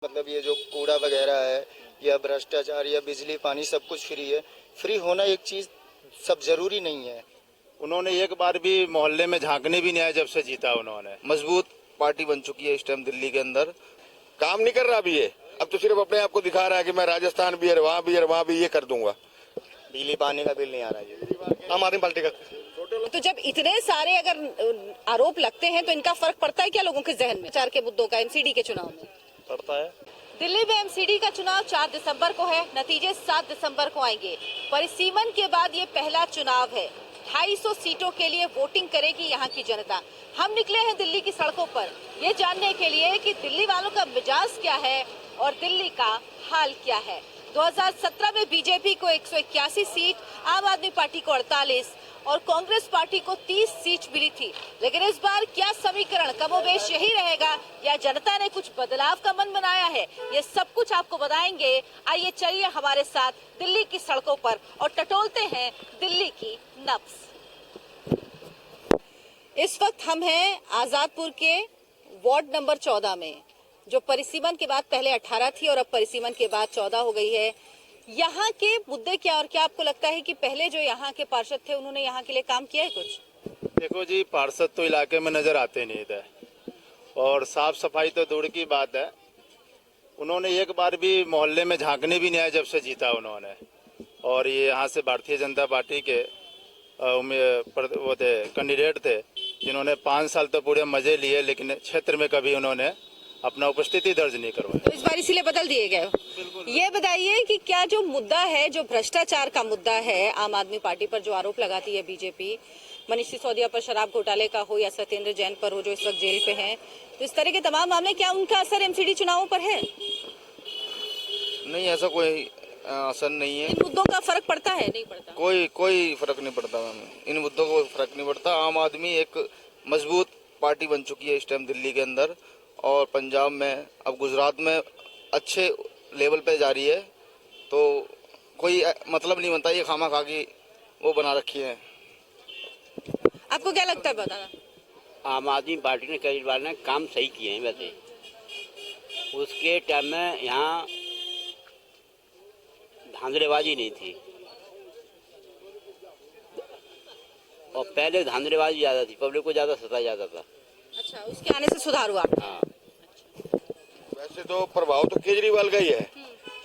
मतलब ये जो कूड़ा वगैरह है या भ्रष्टाचार या बिजली पानी सब कुछ फ्री है। फ्री होना एक चीज सब जरूरी नहीं है। उन्होंने एक बार भी मोहल्ले में झांकने भी नहीं आया जब से जीता उन्होंने। मजबूत पार्टी बन चुकी है इस टाइम दिल्ली के अंदर। काम नहीं कर रहा अभी ये, अब तो सिर्फ अपने आप को दिखा रहा है कि मैं राजस्थान भी है, वहाँ भी है, वहाँ भी ये कर दूंगा। बिजली पानी का बिल नहीं आ रहा है। आम आदमी पार्टी का। तो जब इतने सारे अगर आरोप लगते हैं तो इनका फर्क पड़ता है क्या लोगों के जहन में? 4 के मुद्दों का एमसीडी के चुनाव में पड़ता है। दिल्ली में एमसीडी का चुनाव 4 दिसंबर को है, नतीजे 7 दिसंबर को आएंगे। परिसीमन के बाद ये पहला चुनाव है। 250 सीटों के लिए वोटिंग करेगी यहाँ की जनता। हम निकले हैं दिल्ली की सड़कों पर ये जानने के लिए कि दिल्ली वालों का मिजाज क्या है और दिल्ली का हाल क्या है। 2017 में बीजेपी को 181 सीट, आम आदमी पार्टी को 48 और कांग्रेस पार्टी को 30 सीट मिली थी। लेकिन इस बार क्या समीकरण कमोबेश यही रहेगा या जनता ने कुछ बदलाव का मन बनाया है, ये सब कुछ आपको बताएंगे। आइए चलिए हमारे साथ दिल्ली की सड़कों पर और टटोलते हैं दिल्ली की नब्ज। इस वक्त हम हैं आजादपुर के वार्ड नंबर 14 में, जो परिसीमन के बाद पहले 18 थी और अब परिसीमन के बाद 14 हो गई है। यहाँ के मुद्दे क्या और क्या आपको लगता है कि पहले जो यहाँ के पार्षद थे उन्होंने यहाँ के लिए काम किया है कुछ? देखो जी, पार्षद तो इलाके में नजर आते नहीं थे और साफ सफाई तो दूर की बात है। उन्होंने एक बार भी मोहल्ले में झांकने भी नहीं आया जब से जीता उन्होंने। और ये यहाँ से भारतीय जनता पार्टी के वो थे कैंडिडेट थे जिन्होंने 5 साल तो पूरे मजे लिए, लेकिन क्षेत्र में कभी उन्होंने अपना उपस्थिति दर्ज नहीं करवाई। तो इस बार इसीलिए बदल दिए गए। ये बताइए कि क्या जो मुद्दा है, जो भ्रष्टाचार का मुद्दा है, आम आदमी पार्टी पर जो आरोप लगाती है बीजेपी, मनीष सिसोदिया पर शराब घोटाले का हो या सत्येंद्र जैन पर हो जो इस वक्त जेल पे हैं, तो इस तरह के तमाम मामले, क्या उनका असर एमसीडी चुनावों पर है? नहीं, ऐसा कोई असर नहीं है। इन मुद्दों का फर्क पड़ता है? नहीं पड़ता। कोई फर्क नहीं पड़ता मैम, इन मुद्दों को फर्क नहीं पड़ता। आम आदमी एक मजबूत पार्टी बन चुकी है इस टाइम दिल्ली के अंदर और पंजाब में, अब गुजरात में अच्छे लेवल पे जा रही है। तो कोई मतलब नहीं बनता, ये खामा खा की वो बना रखी है। आपको क्या लगता है बताना? आम आदमी पार्टी ने केजरीवाल ने काम सही किए हैं। वैसे उसके टाइम में यहाँ धांधलेबाजी नहीं थी और पहले धांधलेबाजी ज्यादा थी, पब्लिक को ज्यादा सताया जाता था। अच्छा, उसके आने से सुधार हुआ? हाँ। वैसे तो प्रभाव तो केजरीवाल का ही है,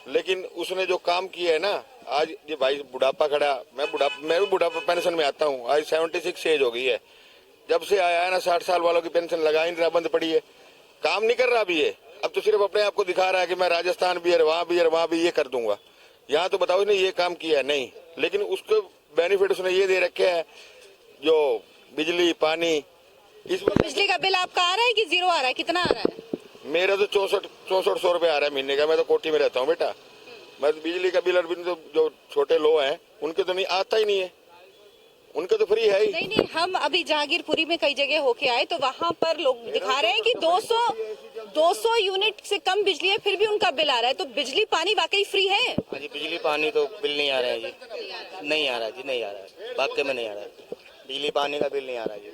लेकिन उसने जो काम किया है ना, आज ये भाई बुढ़ापा खड़ा, मैं भी बुढ़ापा पेंशन में आता हूँ। आज 76 एज हो गई है। जब से आया है ना 60 साल वालों की पेंशन लगा ही नहीं रहा, बंद पड़ी है। काम नहीं कर रहा अभी ये, अब तो सिर्फ अपने आप को दिखा रहा है कि मैं राजस्थान भी है, वहाँ भी है, वहाँ भी ये कर दूंगा। यहाँ तो बताओ इसने ये काम किया है नहीं, लेकिन उसको बेनिफिट उसने ये दे रखे है, जो बिजली पानी। इस बिजली का बिल आपका आ रहा है कि जीरो आ रहा है? कितना आ रहा है? मेरा तो 6400 रुपये आ रहा है महीने का। मैं तो कोठी में रहता हूँ बेटा। मैं तो बिजली का बिल अरबिन तो जो छोटे लोग हैं उनके तो नहीं आता ही नहीं है, उनके तो फ्री है ही। नहीं, हम अभी जहांगीरपुरी में कई जगह होके आए तो वहाँ पर लोग दिखा रहे हैं कि 200 यूनिट से कम बिजली है, फिर भी उनका बिल आ रहा है। तो बिजली पानी वाकई फ्री है? हाँ जी, बिजली पानी तो बिल नहीं आ रहा है जी। नहीं आ रहा जी, नहीं आ रहा है, वाकई में नहीं आ रहा है। बिजली पानी का बिल नहीं आ रहा जी।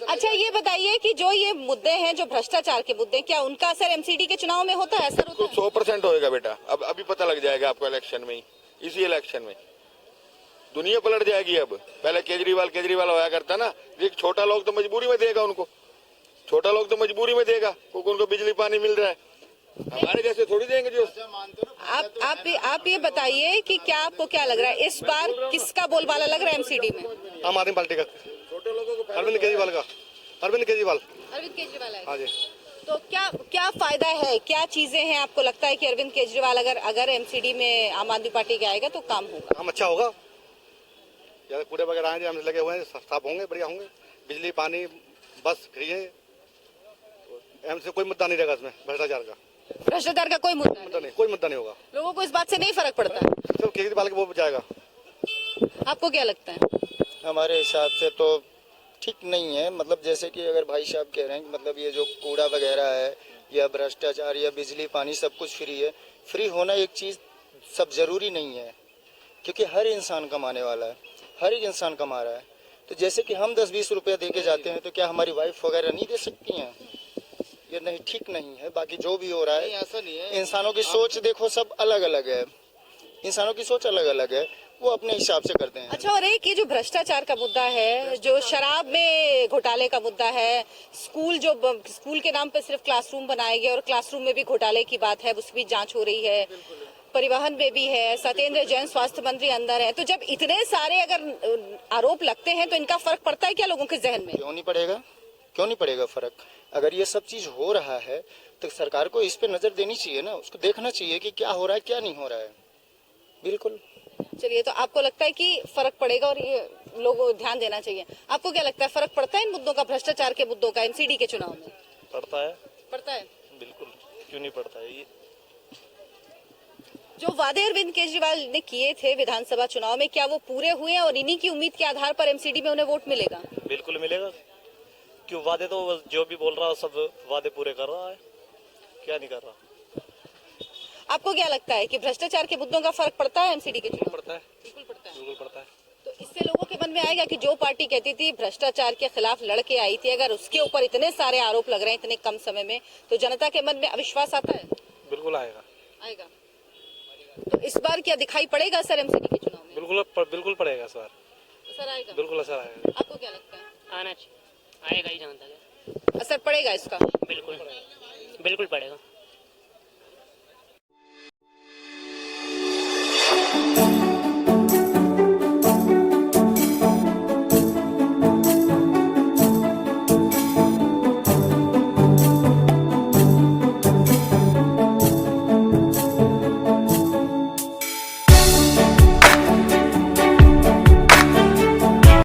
अच्छा, ये बताइए कि जो ये मुद्दे हैं, जो भ्रष्टाचार के मुद्दे, क्या उनका असर एमसीडी के चुनाव में होता है? असर होता है? 100% होएगा बेटा। अब अभी पता लग जाएगा आपको इलेक्शन में ही, इसी इलेक्शन में दुनिया पलट जाएगी। अब पहले केजरीवाल होया करता ना, एक छोटा लोग तो मजबूरी में देगा उनको, छोटा लोग तो मजबूरी में देगा क्योंकि उनको बिजली पानी मिल रहा है। हमारे जैसे थोड़ी देंगे जो। आप ये बताइए कि क्या आपको क्या लग रहा है इस बार किसका बोलबाला लग रहा है एमसीडी में? आम आदमी पार्टी का, छोटे लोगों को अरविंद केजरीवाल का। अरविंद केजरीवाल है। हाँ जी। तो क्या फायदा है, क्या चीजें हैं आपको लगता है कि अरविंद केजरीवाल अगर एमसीडी में आम आदमी पार्टी के आएगा तो काम होगा? काम अच्छा होगा, ज्यादा कूड़े वगैरह आए हम लगे हुए हैं, साफ होंगे, बढ़िया होंगे। बिजली पानी बस फ्री है, हमसे कोई मुद्दा नहीं रहेगा इसमें भ्रष्टाचार का कोई मुद्दा नहीं, कोई मुद्दा नहीं होगा। लोगों को इस बात से नहीं फर्क पड़ता? सिर्फ केजरीवाल के वो जाएगा। आपको क्या लगता है? हमारे हिसाब से तो ठीक नहीं है। मतलब जैसे कि अगर भाई साहब कह रहे हैं कि मतलब ये जो कूड़ा वगैरह है या भ्रष्टाचार या बिजली पानी सब कुछ फ्री है। फ्री होना एक चीज सब जरूरी नहीं है, क्योंकि हर इंसान कमाने वाला है, हर एक इंसान कमा रहा है। तो जैसे कि हम 10-20 रुपया दे के जाते हैं तो क्या हमारी वाइफ वगैरह नहीं दे सकती हैं? ये नहीं, ठीक नहीं है। बाकी जो भी हो रहा नहीं, है, ऐसा नहीं है। इंसानों की सोच देखो सब अलग अलग है, इंसानों की सोच अलग अलग है, वो अपने हिसाब से करते हैं। अच्छा, और एक ये जो भ्रष्टाचार का मुद्दा है, जो शराब में घोटाले का मुद्दा है, स्कूल के नाम पे सिर्फ क्लासरूम बनाए गए और क्लासरूम में भी घोटाले की बात है, उसकी भी जांच हो रही है, परिवहन में भी है, सत्येंद्र जैन स्वास्थ्य मंत्री अंदर है। तो जब इतने सारे अगर आरोप लगते हैं तो इनका फर्क पड़ता है क्या लोगों के जहन में? क्यों नहीं पड़ेगा, क्यों नहीं पड़ेगा फर्क? अगर ये सब चीज हो रहा है तो सरकार को इस पे नजर देनी चाहिए ना, उसको देखना चाहिए कि क्या हो रहा है क्या नहीं हो रहा है। बिल्कुल। चलिए, तो आपको लगता है कि फर्क पड़ेगा और ये लोगों को ध्यान देना चाहिए। आपको क्या लगता है, फर्क पड़ता है इन मुद्दों का, भ्रष्टाचार के मुद्दों का एमसीडी के चुनाव में? पड़ता है, पड़ता है। बिल्कुल, क्यों नहीं पड़ता है। ये जो वादे अरविंद केजरीवाल ने किए थे विधानसभा चुनाव में, क्या वो पूरे हुए और इन्हीं की उम्मीद के आधार पर एमसीडी में उन्हें वोट मिलेगा? बिल्कुल मिलेगा। क्यों, वादे तो जो भी बोल रहा है सब वादे पूरे कर रहा है, क्या नहीं कर रहा। आपको क्या लगता है कि भ्रष्टाचार के मुद्दों का फर्क पड़ता है एमसीडी के चुनाव? पड़ता है, बिल्कुल पड़ता है। बिल्कुल पड़ता है। तो इससे लोगों के मन में आएगा कि जो पार्टी कहती थी भ्रष्टाचार के खिलाफ लड़के आई थी, अगर उसके ऊपर इतने सारे आरोप लग रहे हैं इतने कम समय में, तो जनता के मन में अविश्वास आता है? बिल्कुल आएगा। आएगा। तो इस बार क्या दिखाई पड़ेगा सर एमसीडी के चुनाव में? बिल्कुल पड़ेगा सर। असर आएगा? बिल्कुल असर आएगा। आपको क्या लगता है? आना चाहिए, आएगा ही जहाँ तक है। असर पड़ेगा इसका? बिल्कुल बिल्कुल पड़ेगा।